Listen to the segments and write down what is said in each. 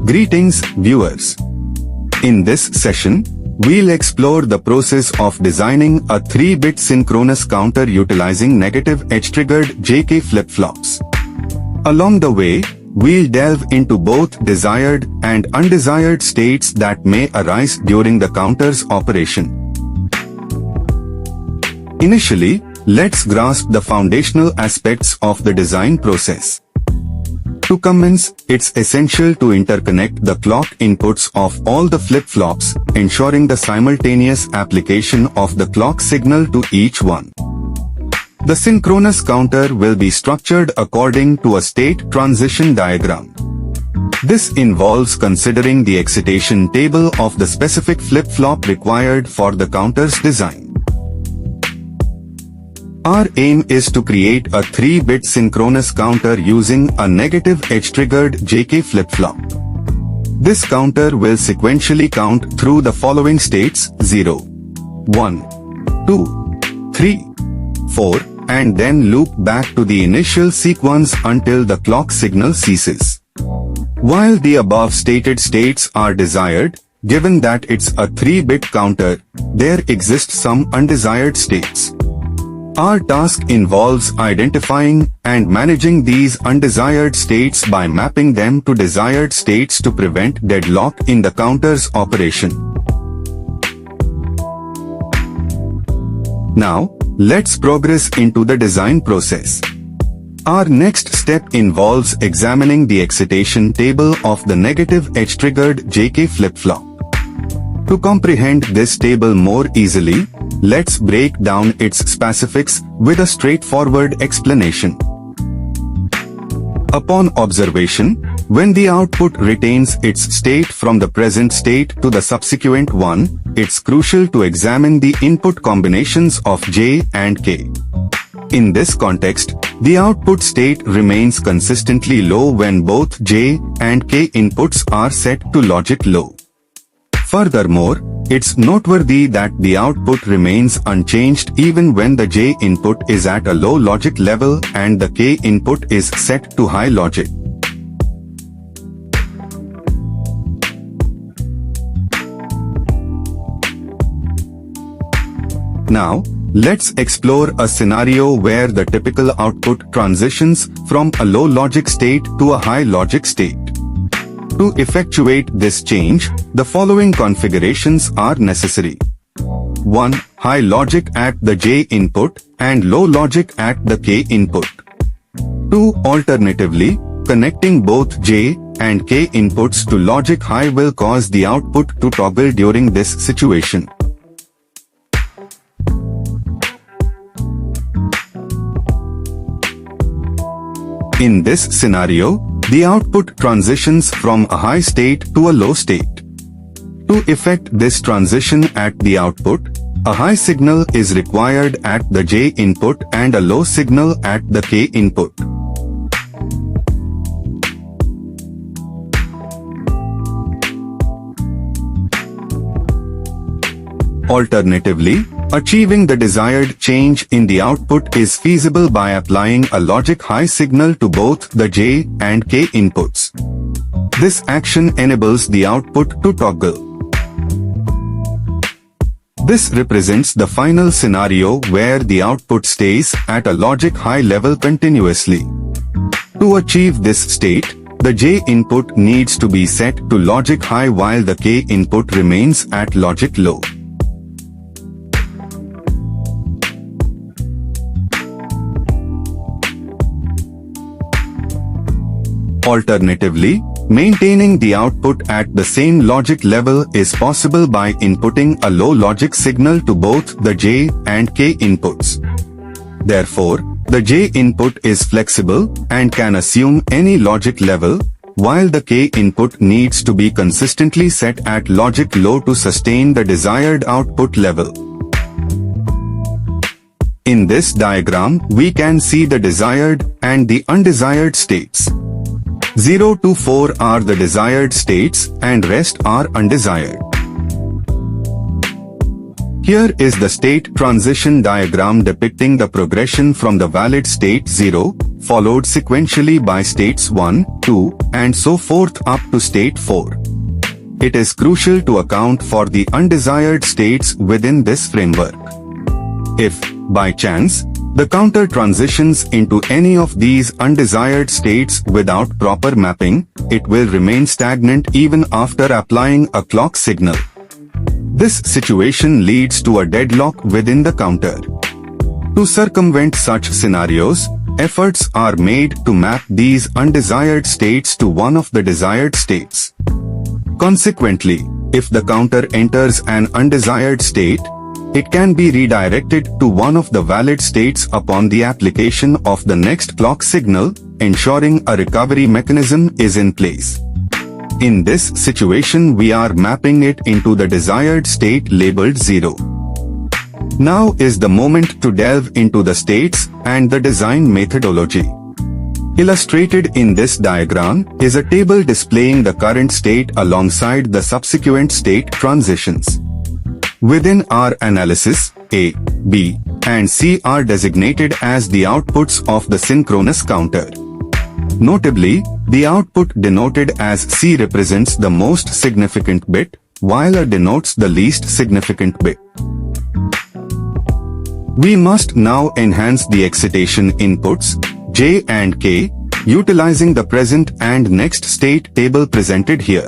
Greetings, viewers. In this session, we'll explore the process of designing a 3-bit synchronous counter utilizing negative edge-triggered J K flip-flops. Along the way, we'll delve into both desired and undesired states that may arise during the counter's operation. Initially, let's grasp the foundational aspects of the design process. To commence, it's essential to interconnect the clock inputs of all the flip-flops, ensuring the simultaneous application of the clock signal to each one. The synchronous counter will be structured according to a state transition diagram. This involves considering the excitation table of the specific flip-flop required for the counter's design. Our aim is to create a 3-bit synchronous counter using a negative edge-triggered J K flip-flop. This counter will sequentially count through the following states 0, 1, 2, 3, 4, and then loop back to the initial sequence until the clock signal ceases. While the above stated states are desired, given that it's a 3-bit counter, there exist some undesired states. Our task involves identifying and managing these undesired states by mapping them to desired states to prevent deadlock in the counter's operation. Now, let's progress into the design process. Our next step involves examining the excitation table of the negative edge-triggered J K flip-flop. To comprehend this table more easily, let's break down its specifics with a straightforward explanation. Upon observation, when the output retains its state from the present state to the subsequent one, it's crucial to examine the input combinations of J and K. In this context, the output state remains consistently low when both J and K inputs are set to logic low. Furthermore, it's noteworthy that the output remains unchanged even when the J input is at a low logic level and the K input is set to high logic. Now, let's explore a scenario where the typical output transitions from a low logic state to a high logic state. To effectuate this change, the following configurations are necessary. 1. High logic at the J input and low logic at the K input. 2. Alternatively, connecting both J and K inputs to logic high will cause the output to toggle during this situation. In this scenario, the output transitions from a high state to a low state. To effect this transition at the output, a high signal is required at the J input and a low signal at the K input. Alternatively, achieving the desired change in the output is feasible by applying a logic high signal to both the J and K inputs. This action enables the output to toggle. This represents the final scenario where the output stays at a logic high level continuously. To achieve this state, the J input needs to be set to logic high while the K input remains at logic low. Alternatively, maintaining the output at the same logic level is possible by inputting a low logic signal to both the J and K inputs. Therefore, the J input is flexible and can assume any logic level, while the K input needs to be consistently set at logic low to sustain the desired output level. In this diagram, we can see the desired and the undesired states. 0 to 4 are the desired states and rest are undesired. Here is the state transition diagram depicting the progression from the valid state 0, followed sequentially by states 1, 2, and so forth up to state 4. It is crucial to account for the undesired states within this framework. If, by chance, the counter transitions into any of these undesired states without proper mapping, it will remain stagnant even after applying a clock signal. This situation leads to a deadlock within the counter. To circumvent such scenarios, efforts are made to map these undesired states to one of the desired states. Consequently, if the counter enters an undesired state, it can be redirected to one of the valid states upon the application of the next clock signal, ensuring a recovery mechanism is in place. In this situation, we are mapping it into the desired state labeled 0. Now is the moment to delve into the states and the design methodology. Illustrated in this diagram is a table displaying the current state alongside the subsequent state transitions. Within our analysis, A, B, and C are designated as the outputs of the synchronous counter. Notably, the output denoted as C represents the most significant bit, while A denotes the least significant bit. We must now enhance the excitation inputs, J and K, utilizing the present and next state table presented here.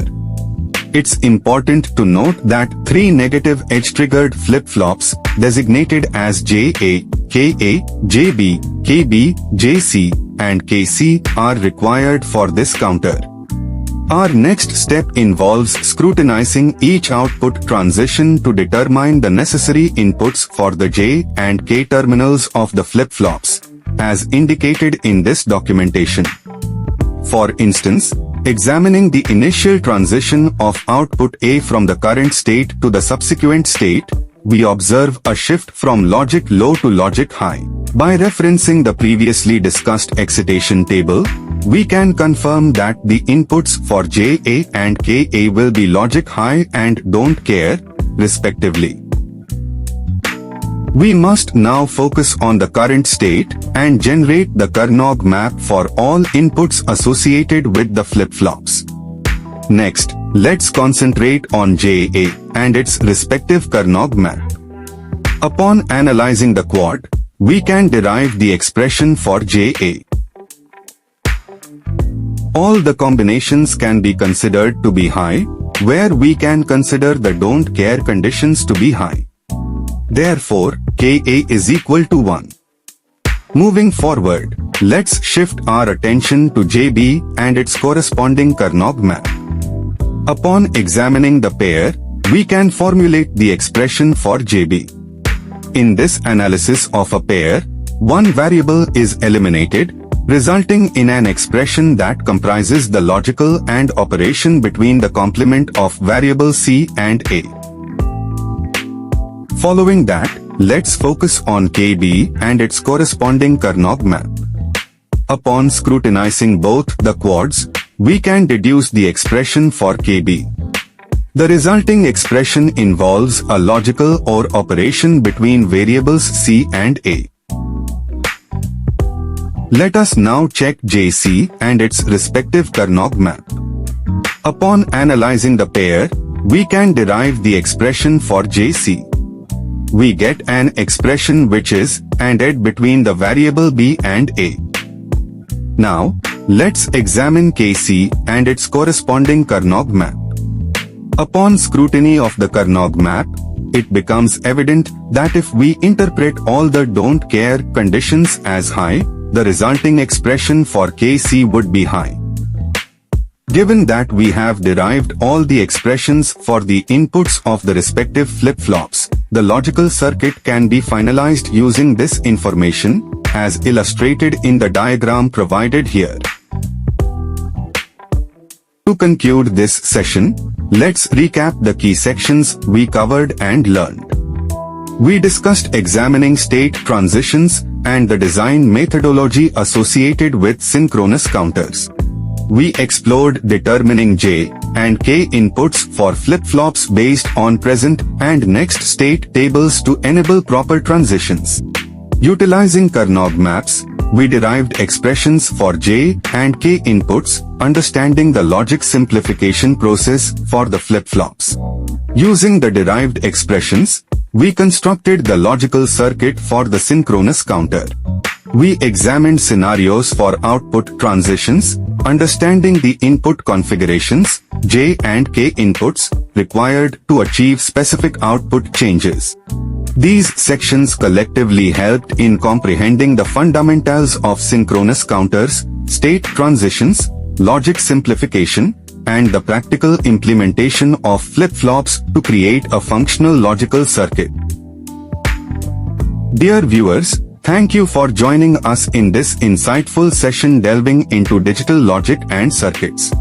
It's important to note that 3 negative edge-triggered flip-flops, designated as JA, KA, JB, KB, JC, and KC, are required for this counter. Our next step involves scrutinizing each output transition to determine the necessary inputs for the J and K terminals of the flip-flops, as indicated in this documentation. For instance, examining the initial transition of output A from the current state to the subsequent state, we observe a shift from logic low to logic high. By referencing the previously discussed excitation table, we can confirm that the inputs for JA and KA will be logic high and don't care, respectively. We must now focus on the current state and generate the Carnot map for all inputs associated with the flip-flops. Next, let's concentrate on JA and its respective Carnot map. Upon analyzing the quad, we can derive the expression for JA. All the combinations can be considered to be high, where we can consider the don't care conditions to be high. Therefore, Ka is equal to 1. Moving forward, let's shift our attention to JB and its corresponding Carnot map. Upon examining the pair, we can formulate the expression for JB. In this analysis of a pair, one variable is eliminated, resulting in an expression that comprises the logical and operation between the complement of variable C and A. Following that, let's focus on KB and its corresponding Carnot map. Upon scrutinizing both the quads, we can deduce the expression for KB. The resulting expression involves a logical OR operation between variables C and A. Let us now check JC and its respective Carnot map. Upon analyzing the pair, we can derive the expression for JC. We get an expression which is ANDed between the variable B and A. Now, let's examine KC and its corresponding Carnot map. Upon scrutiny of the Carnot map, it becomes evident that if we interpret all the don't care conditions as high, the resulting expression for KC would be high. Given that we have derived all the expressions for the inputs of the respective flip-flops, the logical circuit can be finalized using this information, as illustrated in the diagram provided here. To conclude this session, let's recap the key sections we covered and learned. We discussed examining state transitions and the design methodology associated with synchronous counters. we explored determining J and K inputs for flip-flops based on present and next state tables to enable proper transitions. Utilizing Karnaugh maps, we derived expressions for J and K inputs, understanding the logic simplification process for the flip-flops. Using the derived expressions, we constructed the logical circuit for the synchronous counter. We examined scenarios for output transitions, understanding the input configurations, J and K inputs, required to achieve specific output changes. These sections collectively helped in comprehending the fundamentals of synchronous counters, state transitions, logic simplification, and the practical implementation of flip-flops to create a functional logical circuit. Dear viewers, thank you for joining us in this insightful session delving into digital logic and circuits.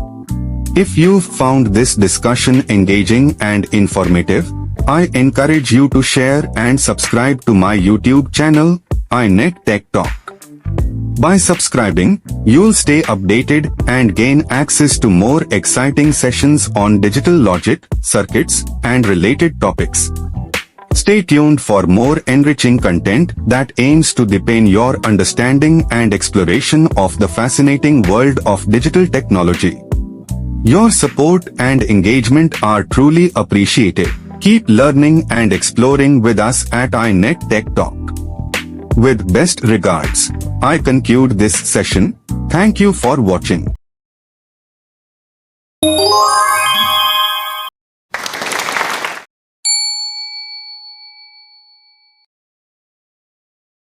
If you've found this discussion engaging and informative, I encourage you to share and subscribe to my YouTube channel, iNet Tech Talk. By subscribing, you'll stay updated and gain access to more exciting sessions on digital logic, circuits, and related topics. Stay tuned for more enriching content that aims to deepen your understanding and exploration of the fascinating world of digital technology. Your support and engagement are truly appreciated. Keep learning and exploring with us at iNet Tech Talk. With best regards, I conclude this session. Thank you for watching.